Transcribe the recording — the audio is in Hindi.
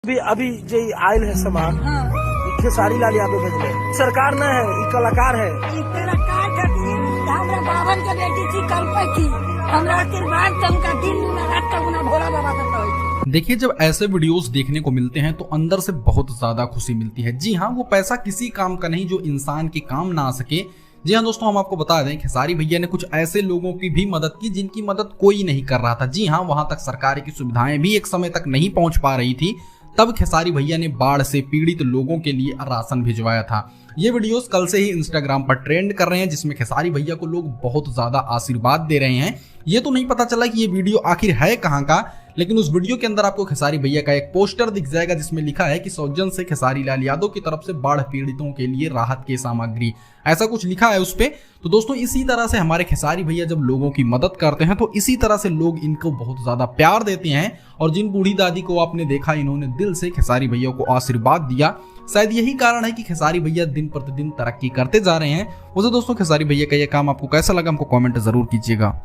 अभी जे आयल है सामान खेसारी लाल यादव भेजले सरकार न है ई कलाकार है। कलाकार हमरा बावन के बेटी थी कल्पा की हमरा आशीर्वाद तुमका दिन रात का गुना भोला बाबा का। देखिए, जब ऐसे वीडियोस देखने को मिलते हैं तो अंदर से बहुत ज्यादा खुशी मिलती है। जी हाँ, वो पैसा किसी काम का नहीं जो इंसान के काम ना आ सके। जी हाँ दोस्तों, हम आपको बता दें खेसारी भैया ने कुछ ऐसे लोगों की भी मदद की जिनकी मदद कोई नहीं कर रहा था। जी हाँ, वहां तक सरकार की सुविधाएं भी एक समय तक नहीं पहुंच पा रही थी। तब खेसारी भैया ने बाढ़ से पीड़ित लोगों के लिए राशन भिजवाया था। ये वीडियोस कल से ही इंस्टाग्राम पर ट्रेंड कर रहे हैं, जिसमें खेसारी भैया को लोग बहुत ज्यादा आशीर्वाद दे रहे हैं। ये तो नहीं पता चला कि ये वीडियो आखिर है कहाँ का, लेकिन उस वीडियो के अंदर आपको खेसारी भैया का एक पोस्टर दिख जाएगा जिसमें लिखा है कि सौजन्य से खेसारी लाल यादव की तरफ से बाढ़ पीड़ितों के लिए राहत की सामग्री, ऐसा कुछ लिखा है उस पे। तो दोस्तों, इसी तरह से हमारे खेसारी भैया जब लोगों की मदद करते हैं तो इसी तरह से लोग इनको बहुत ज्यादा प्यार देते हैं। और जिन बूढ़ी दादी को आपने देखा, इन्होंने दिल से खेसारी भैया को आशीर्वाद दिया। शायद यही कारण है कि खेसारी भैया दिन प्रतिदिन तरक्की करते जा रहे हैं। वैसे दोस्तों, खेसारी भैया का ये काम आपको कैसा लगा, हमको कमेंट जरूर कीजिएगा।